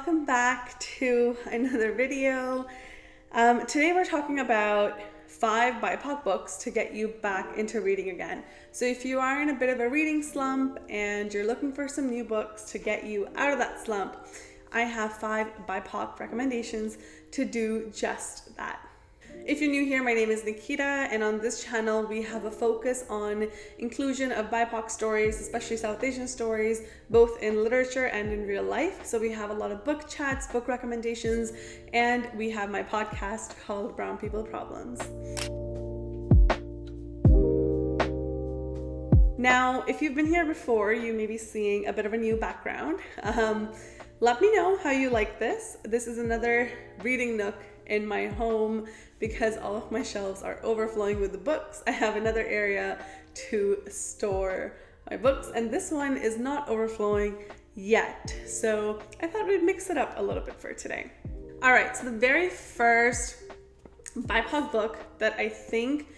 welcome back to another video. Today we're talking about 5 BIPOC books to get you back into reading again. So if you are in a bit of a reading slump and you're looking for some new books to get you out of that slump, I have 5 BIPOC recommendations to do just that. If you're new here, my name is Nikita, and on this channel we have a focus on inclusion of BIPOC stories, especially South Asian stories, both in literature and in real life. So we have a lot of book chats, book recommendations, and we have my podcast called Brown People Problems. Now, if you've been here before, you may be seeing a bit of a new background. Let me know how you like this. This is another reading nook in my home because all of my shelves are overflowing with the books. I have another area to store my books, and this one is not overflowing yet. So I thought we'd mix it up a little bit for today. All right, so the very first BIPOC book that I think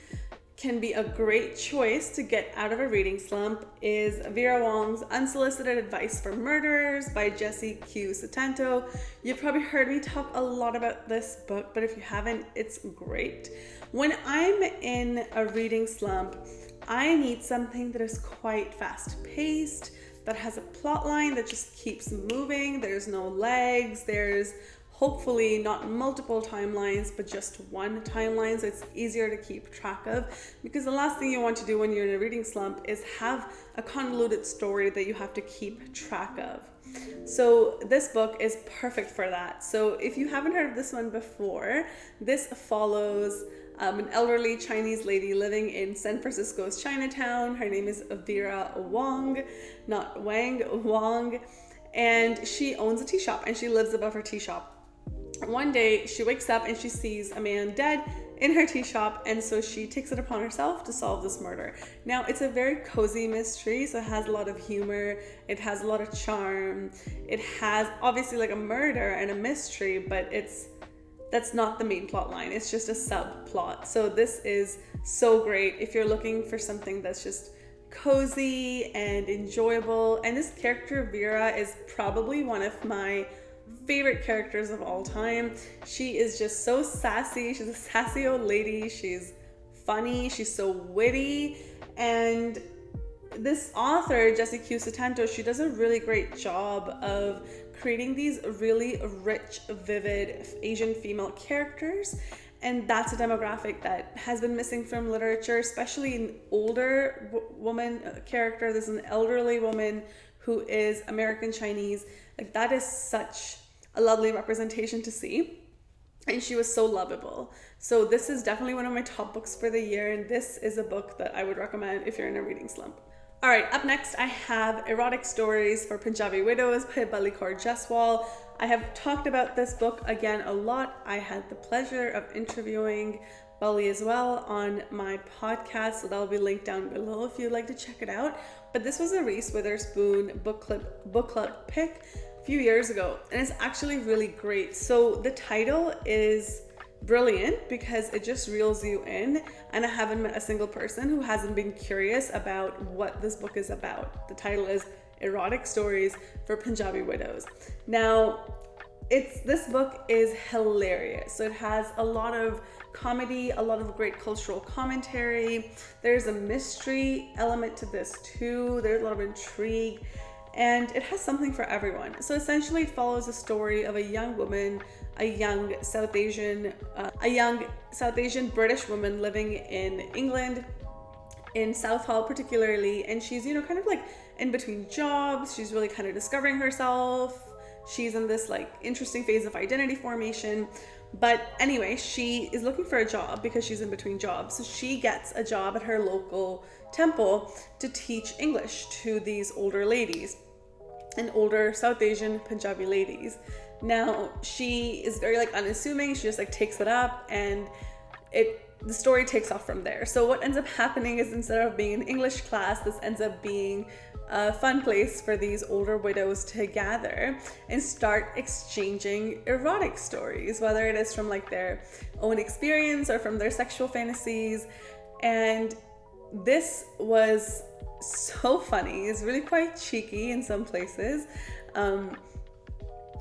can be a great choice to get out of a reading slump is Vera Wong's Unsolicited Advice for Murderers by Jessie Q. Sutanto. You've probably heard me talk a lot about this book, but if you haven't, it's great. When I'm in a reading slump, I need something that is quite fast-paced, that has a plot line that just keeps moving. There's no legs, there's hopefully not multiple timelines, but just one timeline, so it's easier to keep track of, because the last thing you want to do when you're in a reading slump is have a convoluted story that you have to keep track of. So this book is perfect for that. So if you haven't heard of this one before, this follows an elderly Chinese lady living in San Francisco's Chinatown. Her name is Vera Wong, not Wang, Wong, and she owns a tea shop and she lives above her tea shop. One day she wakes up and she sees a man dead in her tea shop, and so she takes it upon herself to solve this murder. Now, it's a very cozy mystery, so it has a lot of humor, it has a lot of charm, it has obviously like a murder and a mystery, but that's not the main plot line, it's just a subplot. So this is so great if you're looking for something that's just cozy and enjoyable. And this character Vera is probably one of my favorite characters of all time. She is just so sassy. She's a sassy old lady. She's funny. She's so witty. And this author, Jessie Q. Sutanto, she does a really great job of creating these really rich, vivid Asian female characters. And that's a demographic that has been missing from literature, especially an older woman character. There's an elderly woman who is American Chinese. Like, that is such a lovely representation to see. And she was so lovable. So this is definitely one of my top books for the year, and this is a book that I would recommend if you're in a reading slump. All right, up next I have Erotic Stories for Punjabi Widows by Balikar Jaswal. I have talked about this book again a lot. I had the pleasure of interviewing Bali as well on my podcast, so that'll be linked down below if you'd like to check it out. But this was a Reese Witherspoon book club pick a few years ago, and it's actually really great. So the title is brilliant because it just reels you in, and I haven't met a single person who hasn't been curious about what this book is about. The title is Erotic Stories for Punjabi Widows. Now, this book is hilarious. So it has a lot of comedy, a lot of great cultural commentary. There's a mystery element to this too. There's a lot of intrigue, and it has something for everyone. So essentially it follows the story of a young woman, a young South Asian British woman living in England, in Southall particularly, and she's, kind of like in between jobs. She's really kind of discovering herself. She's in this like interesting phase of identity formation. But anyway, she is looking for a job because she's in between jobs. So she gets a job at her local temple to teach English to these older ladies, and older South Asian Punjabi ladies. Now, she is very like unassuming. She just like takes it up, and the story takes off from there. So what ends up happening is, instead of being an English class, this ends up being a fun place for these older widows to gather and start exchanging erotic stories, whether it is from like their own experience or from their sexual fantasies. And this was so funny. It's really quite cheeky in some places.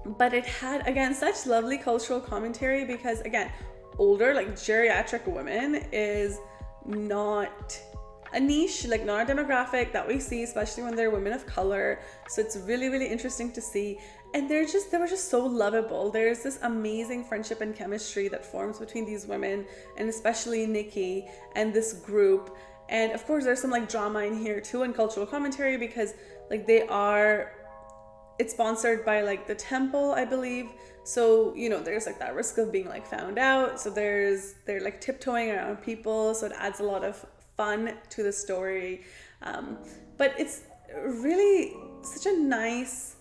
but it had, again, such lovely cultural commentary because, again, older, like geriatric women is not a niche, like not a demographic that we see, especially when they're women of color. So it's really, really interesting to see. And they were just so lovable. There's this amazing friendship and chemistry that forms between these women, and especially Nikki and this group. And of course, there's some like drama in here too, and cultural commentary, because like it's sponsored by like the temple, I believe. So, you know, there's like that risk of being like found out. So they're like tiptoeing around people. So it adds a lot of fun to the story. But it's really such a nice,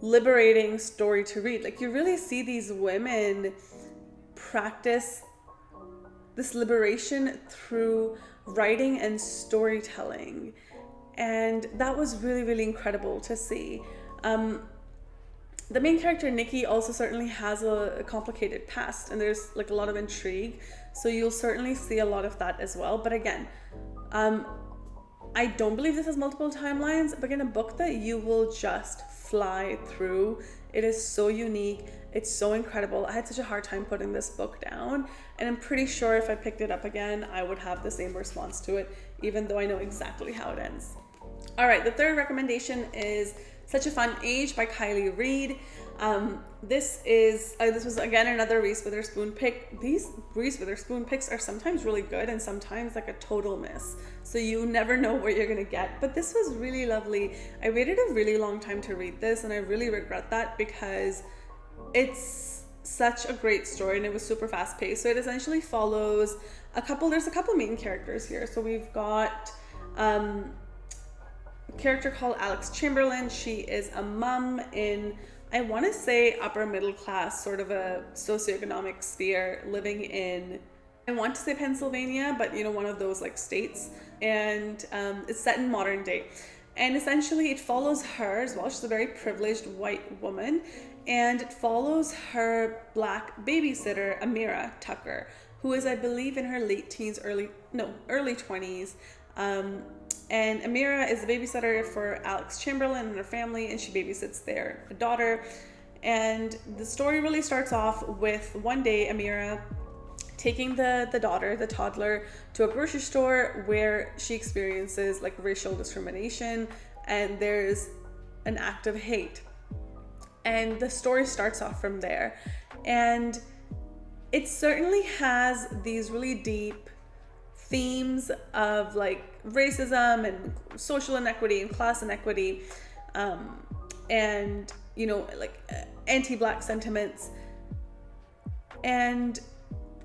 liberating story to read. Like, you really see these women practice this liberation through writing and storytelling. And that was really, really incredible to see. The main character, Nikki, also certainly has a complicated past, and there's like a lot of intrigue. So you'll certainly see a lot of that as well. But again, I don't believe this has multiple timelines, but in a book that you will just fly through. It is so unique. It's so incredible. I had such a hard time putting this book down, and I'm pretty sure if I picked it up again, I would have the same response to it, even though I know exactly how it ends. All right, the third recommendation is Such a Fun Age by Kylie Reid. This was again another Reese Witherspoon pick. These Reese Witherspoon picks are sometimes really good and sometimes like a total miss. So you never know what you're gonna get. But this was really lovely. I waited a really long time to read this, and I really regret that because it's such a great story and it was super fast paced. So it essentially follows there's a couple main characters here. So we've got a character called Alex Chamberlain. She is a mom in, I want to say, upper middle class, sort of a socioeconomic sphere, living in, I want to say Pennsylvania, but you know, one of those like states. And it's set in modern day. And essentially it follows her as well. She's a very privileged white woman. And it follows her black babysitter, Amira Tucker, who is, I believe, in her late teens, early 20s. And Amira is the babysitter for Alex Chamberlain and her family, and she babysits their daughter. And the story really starts off with one day Amira taking the daughter, the toddler, to a grocery store where she experiences like racial discrimination, and there's an act of hate. And the story starts off from there. And it certainly has these really deep themes of like racism and social inequity and class inequity, and you know, like anti-black sentiments. And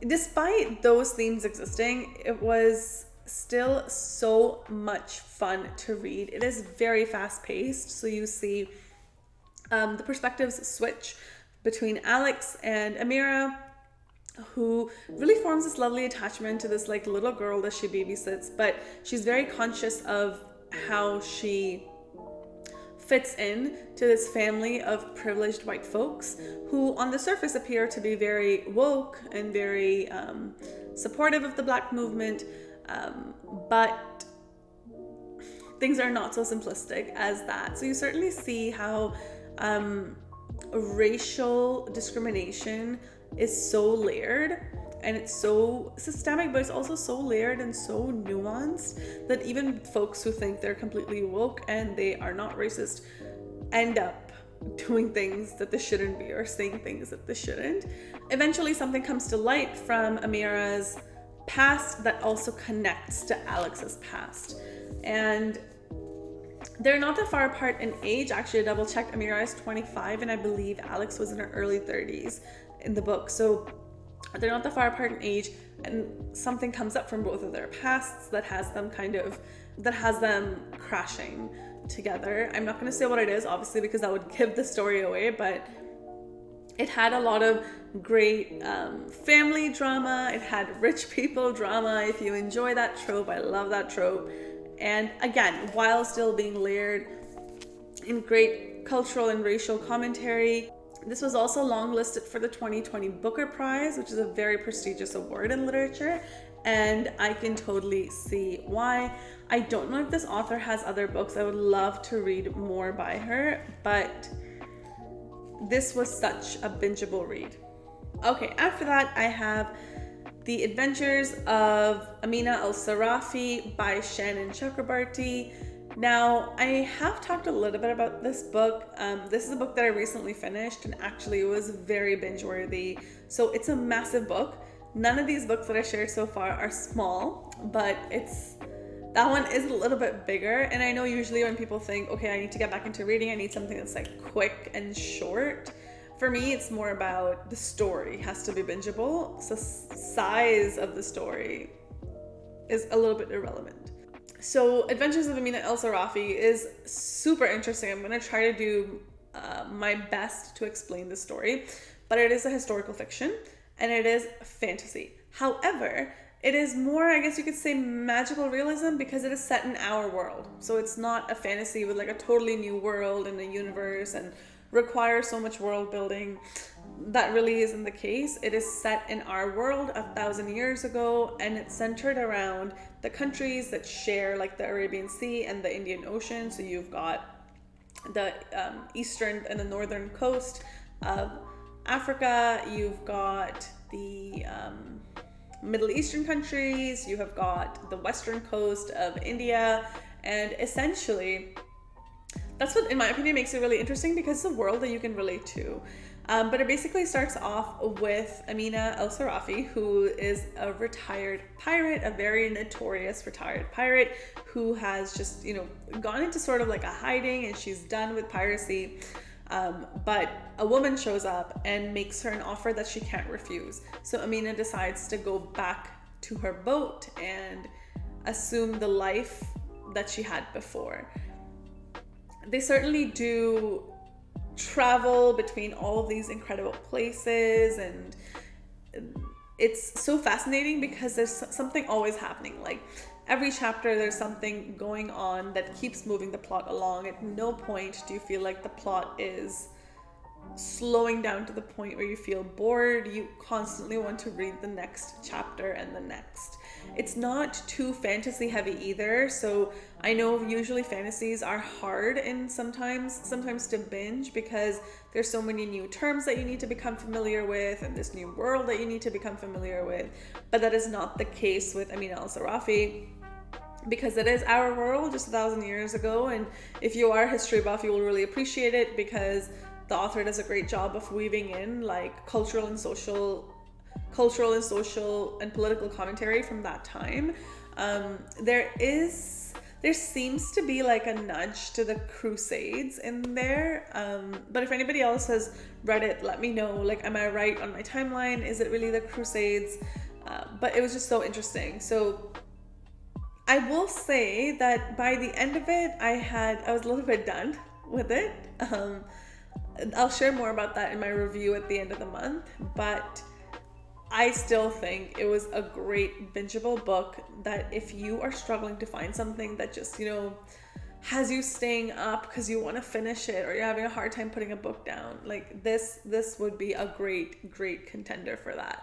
despite those themes existing, it was still so much fun to read. It is very fast-paced, so you see the perspectives switch between Alex and Amira, who really forms this lovely attachment to this like little girl that she babysits, but she's very conscious of how she fits in to this family of privileged white folks who on the surface appear to be very woke and very supportive of the Black movement, but things are not so simplistic as that. So you certainly see how racial discrimination is so layered, and it's so systemic, but it's also so layered and so nuanced that even folks who think they're completely woke and they are not racist end up doing things that they shouldn't be, or saying things that they shouldn't. Eventually something comes to light from Amira's past that also connects to Alex's past, and they're not that far apart in age. Actually, I double checked. Amira is 25 and I believe Alex was in her early 30s in the book. So they're not that far apart in age, and something comes up from both of their pasts that has them crashing together. I'm not going to say what it is, obviously, because that would give the story away, but it had a lot of great family drama. It had rich people drama. If you enjoy that trope, I love that trope. And again, while still being layered in great cultural and racial commentary. This was also longlisted for the 2020 Booker Prize, which is a very prestigious award in literature, and I can totally see why. I don't know if this author has other books. I would love to read more by her, but this was such a bingeable read. Okay, after that I have The Adventures of Amina Al-Sarafi by Shannon Chakrabarti. Now, I have talked a little bit about this book. This is a book that I recently finished, and actually it was very binge-worthy. So it's a massive book. None of these books that I shared so far are small, but that one is a little bit bigger. And I know usually when people think, okay, I need to get back into reading, I need something that's like quick and short. For me, it's more about the story has to be bingeable. So size of the story is a little bit irrelevant. So Adventures of Amina Al-Sarafi is super interesting. I'm going to try to do my best to explain the story, but it is a historical fiction and it is fantasy. However, it is more, I guess you could say, magical realism because it is set in our world. So it's not a fantasy with like a totally new world and a universe and requires so much world building. That really isn't the case. It is set in our world 1,000 years ago, and it's centered around the countries that share like the Arabian Sea and the Indian Ocean. So you've got the eastern and the northern coast of Africa, you've got the Middle Eastern countries, you have got the western coast of India, and essentially that's what, in my opinion, makes it really interesting because it's a world that you can relate to. But it basically starts off with Amina Al-Sarafi, who is a retired pirate, a very notorious retired pirate who has just, gone into sort of like a hiding, and she's done with piracy. But a woman shows up and makes her an offer that she can't refuse. So Amina decides to go back to her boat and assume the life that she had before. They certainly do travel between all of these incredible places, and it's so fascinating because there's something always happening. Like every chapter there's something going on that keeps moving the plot along. At no point do you feel like the plot is slowing down to the point where you feel bored. You constantly want to read the next chapter and the next. It's not too fantasy heavy either. So I know usually fantasies are hard and sometimes to binge because there's so many new terms that you need to become familiar with and this new world that you need to become familiar with. But that is not the case with Amina Al-Sarafi, because it is our world just 1,000 years ago. And if you are a history buff, you will really appreciate it because the author does a great job of weaving in like cultural and social and political commentary from that time. There seems to be like a nudge to the Crusades in there. But if anybody else has read it, let me know. Like, am I right on my timeline? Is it really the Crusades? But it was just so interesting. So I will say that by the end of it, I was a little bit done with it. I'll share more about that in my review at the end of the month, but I still think it was a great bingeable book that if you are struggling to find something that just, has you staying up because you want to finish it, or you're having a hard time putting a book down, like this would be a great contender for that.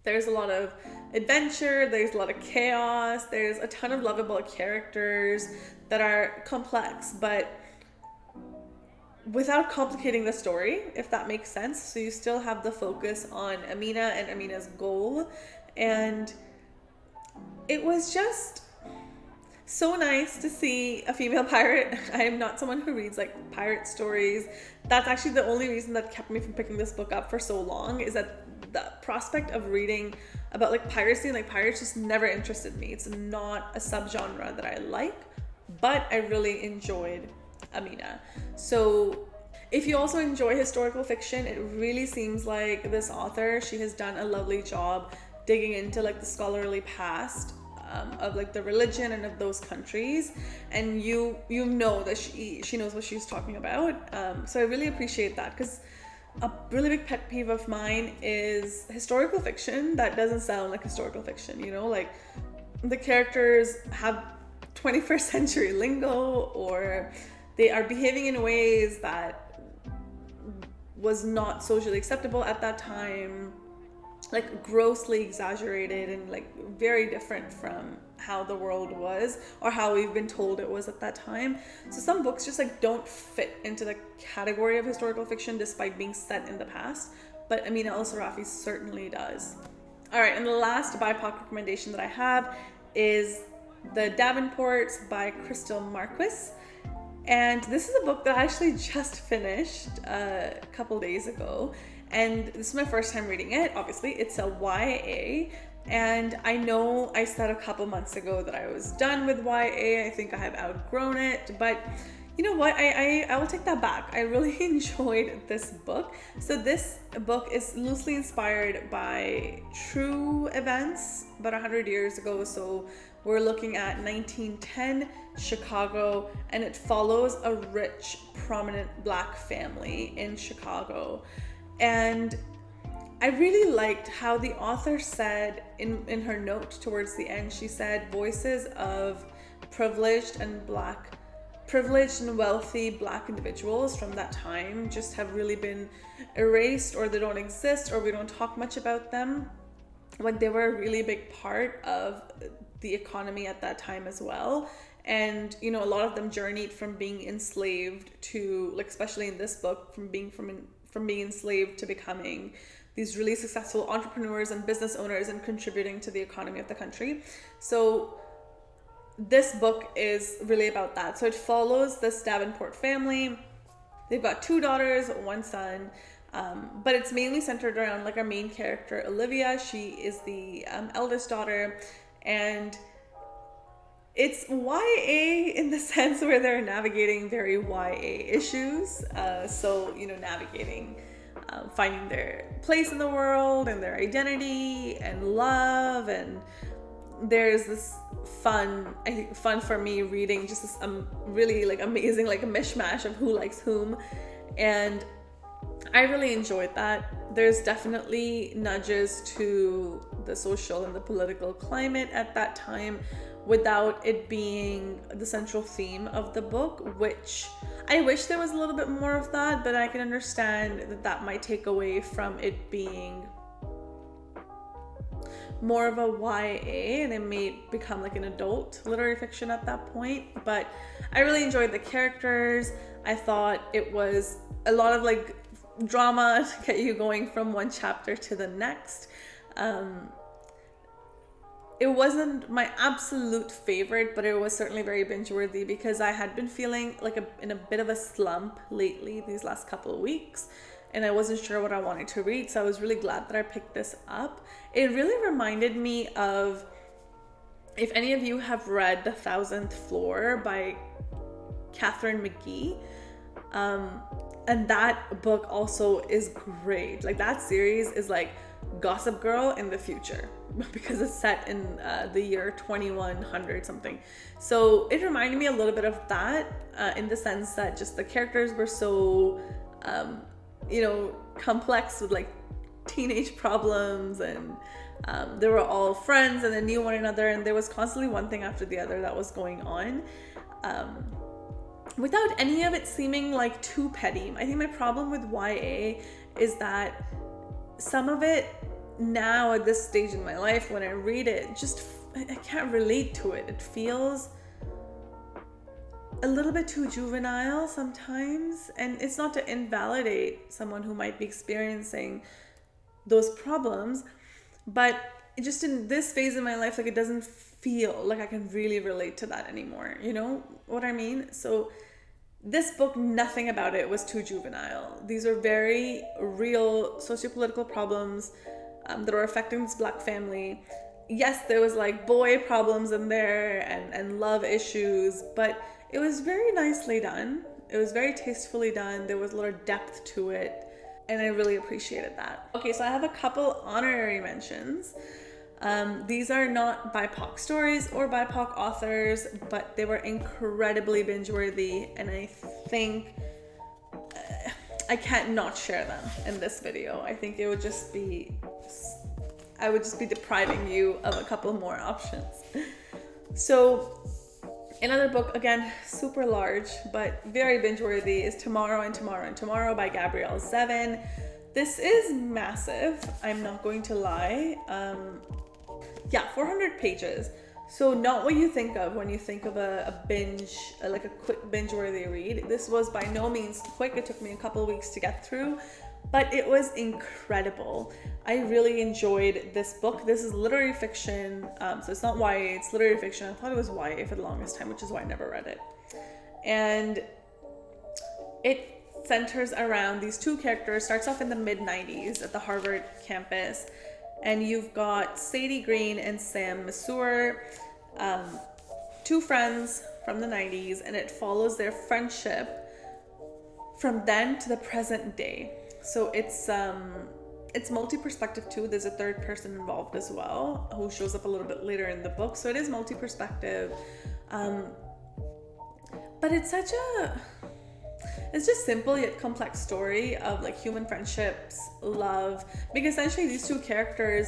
There's a lot of adventure, there's a lot of chaos, there's a ton of lovable characters that are complex, but without complicating the story, if that makes sense. So you still have the focus on Amina and Amina's goal. And it was just so nice to see a female pirate. I am not someone who reads like pirate stories. That's actually the only reason that kept me from picking this book up for so long, is that the prospect of reading about like piracy and like pirates just never interested me. It's not a subgenre that I like, but I really enjoyed Amina. So if you also enjoy historical fiction, it really seems like this author, she has done a lovely job digging into like the scholarly past of like the religion and of those countries, and you know that she knows what she's talking about. So I really appreciate that, because a really big pet peeve of mine is historical fiction that doesn't sound like historical fiction, like the characters have 21st century lingo, or they are behaving in ways that was not socially acceptable at that time. like grossly exaggerated and like very different from how the world was or how we've been told it was at that time. So some books just like don't fit into the category of historical fiction despite being set in the past, but Amina alsarafi certainly does. All right, and the last BIPOC recommendation that I have is The Davenports by Crystal Marquis. And this is a book that I actually just finished a couple days ago. And this is my first time reading it. Obviously, it's a YA. And I know I said a couple months ago that I was done with YA. I think I have outgrown it. But you know what? I will take that back. I really enjoyed this book. So this book is loosely inspired by true events about 100 years ago. So we're looking at 1910 Chicago, and it follows a rich, prominent Black family in Chicago. And I really liked how the author said in her note towards the end, she said voices of privileged and wealthy Black individuals from that time just have really been erased, or they don't exist, or we don't talk much about them, when they were a really big part of the economy at that time as well. And you know, a lot of them journeyed from being enslaved to, like especially in this book, from being enslaved to becoming these really successful entrepreneurs and business owners and contributing to the economy of the country. So this book is really about that. So it follows this Davenport family. They've got 2 daughters, 1 son, but it's mainly centered around like our main character, Olivia. She is the eldest daughter, and it's YA in the sense where they're navigating very YA issues. So, you know, navigating, finding their place in the world and their identity and love. And there's this fun for me reading just this really like amazing, like a mishmash of who likes whom. And I really enjoyed that. There's definitely nudges to the social and the political climate at that time without it being the central theme of the book, which I wish there was a little bit more of that, but I can understand that might take away from it being more of a YA, and it may become like an adult literary fiction at that point. But I really enjoyed the characters. I thought it was a lot of like drama to get you going from one chapter to the next. It wasn't my absolute favorite, but it was certainly very binge worthy because I had been feeling like in a bit of a slump lately these last couple of weeks, and I wasn't sure what I wanted to read. So I was really glad that I picked this up. It really reminded me of, if any of you have read The 1,000th Floor by Catherine McGee, and that book also is great. Like that series is like Gossip Girl in the future because it's set in the year 2100 something. So it reminded me a little bit of that in the sense that just the characters were so complex with like teenage problems, and they were all friends and they knew one another, and there was constantly one thing after the other that was going on, without any of it seeming like too petty. I think my problem with YA is that some of it now at this stage in my life, when I read it, just I can't relate to it. It feels a little bit too juvenile sometimes, and it's not to invalidate someone who might be experiencing those problems, but just in this phase in my life, like it doesn't feel like I can really relate to that anymore. You know what I mean? So this book, nothing about it was too juvenile. These are very real sociopolitical problems that are affecting this Black family. Yes, there was like boy problems in there and love issues, but it was very nicely done. It was very tastefully done. There was a lot of depth to it, and I really appreciated that. Okay, so I have a couple honorary mentions. These are not BIPOC stories or BIPOC authors, but they were incredibly binge-worthy, and I think I can't not share them in this video. I think I would just be depriving you of a couple more options. So another book, again, super large, but very binge-worthy, is Tomorrow and Tomorrow and Tomorrow by Gabrielle Zevin. This is massive, I'm not going to lie. 400 pages. So not what you think of when you think of a binge, like a quick binge-worthy read. This was by no means quick. It took me a couple of weeks to get through, but it was incredible. I really enjoyed this book. This is literary fiction, so it's not YA, it's literary fiction. I thought it was YA for the longest time, which is why I never read it. And it centers around these two characters. Starts off in the mid-90s at the Harvard campus, and you've got Sadie Green and Sam Masur, two friends from the 90s, and it follows their friendship from then to the present day. So it's multi-perspective too. There's a third person involved as well who shows up a little bit later in the book. So it is multi-perspective, but it's just simple yet complex story of like human friendships, love, because essentially these two characters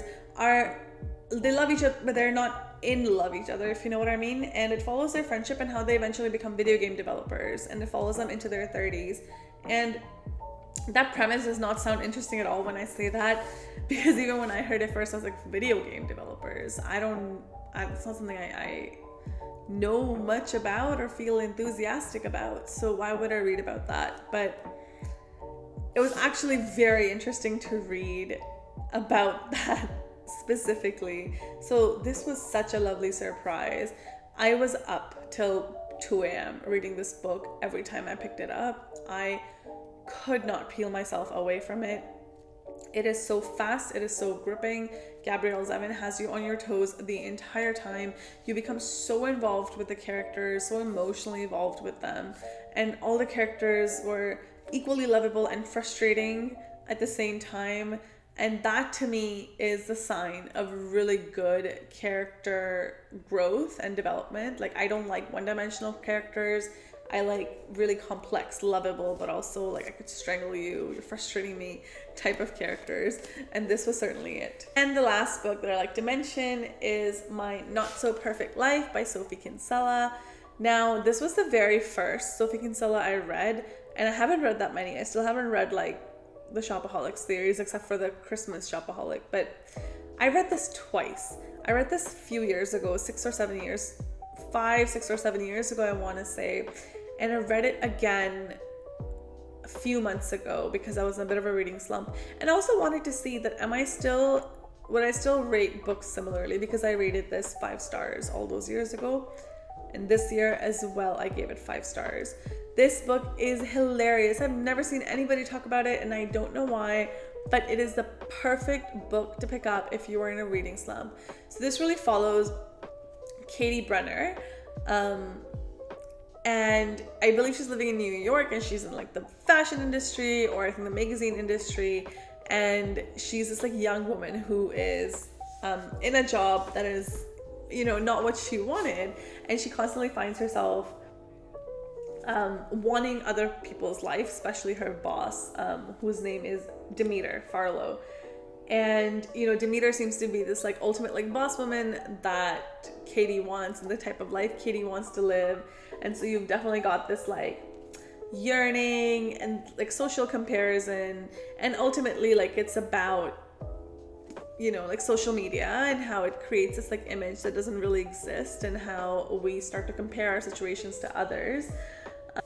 they love each other, but they're not in love each other, if you know what I mean. And it follows their friendship and how they eventually become video game developers, and it follows them into their 30s. And that premise does not sound interesting at all when I say that, because even when I heard it first, I was like, video game developers, it's not something I know much about or feel enthusiastic about, so why would I read about that? But it was actually very interesting to read about that specifically. So this was such a lovely surprise. I was up till 2 a.m. reading this book every time I picked it up. I could not peel myself away from it. It is so fast, it is so gripping. Gabrielle Zevin has you on your toes the entire time. You become so involved with the characters, so emotionally involved with them. And all the characters were equally lovable and frustrating at the same time. And that to me is the sign of really good character growth and development. Like, I don't like one-dimensional characters. I like really complex, lovable, but also like I could strangle you, you're frustrating me type of characters. And this was certainly it. And the last book that I like to mention is My Not So Perfect Life by Sophie Kinsella. Now, this was the very first Sophie Kinsella I read, and I haven't read that many. I still haven't read like the Shopaholic series, except for the Christmas Shopaholic, but I read this twice. I read this a few years ago, 6 or 7 years ago, I want to say. And I read it again a few months ago because I was in a bit of a reading slump. And I also wanted to see that would I still rate books similarly, because I rated this 5 stars all those years ago. And this year as well, I gave it 5 stars. This book is hilarious. I've never seen anybody talk about it, and I don't know why, but it is the perfect book to pick up if you are in a reading slump. So this really follows Katie Brenner. And I believe she's living in New York, and she's in like the fashion industry, or I think the magazine industry. And she's this like young woman who is in a job that is, not what she wanted. And she constantly finds herself wanting other people's life, especially her boss, whose name is Demeter Farlow. And, Demeter seems to be this like ultimate like boss woman that Katie wants, and the type of life Katie wants to live. And so you've definitely got this like yearning and like social comparison. And ultimately like it's about, like social media and how it creates this like image that doesn't really exist, and how we start to compare our situations to others.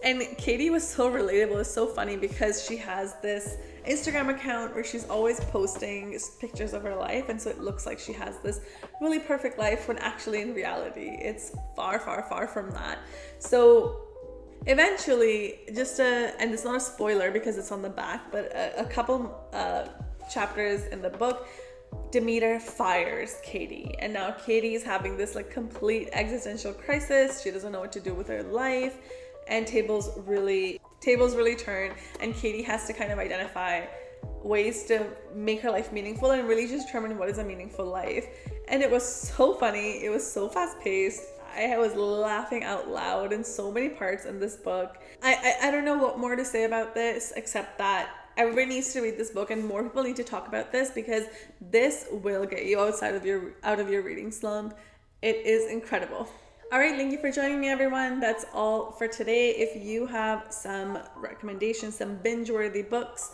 And Katie was so relatable. It's so funny because she has this Instagram account where she's always posting pictures of her life, and so it looks like she has this really perfect life, when actually in reality it's far, far, far from that. So eventually, and it's not a spoiler because it's on the back, but a couple chapters in the book, Demeter fires Katie, and now Katie is having this like complete existential crisis. She doesn't know what to do with her life, and tables really turn, and Katie has to kind of identify ways to make her life meaningful and really just determine what is a meaningful life. And it was so funny. It was so fast paced. I was laughing out loud in so many parts in this book. I don't know what more to say about this, except that everybody needs to read this book, and more people need to talk about this, because this will get you out of your reading slump. It is incredible. All right, thank you for joining me, everyone. That's all for today. If you have some recommendations, some binge-worthy books,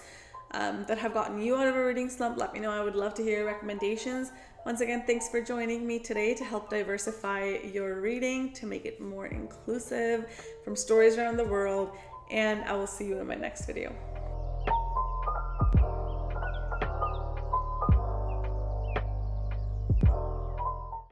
that have gotten you out of a reading slump, let me know. I would love to hear your recommendations. Once again, thanks for joining me today to help diversify your reading, to make it more inclusive from stories around the world, and I will see you in my next video.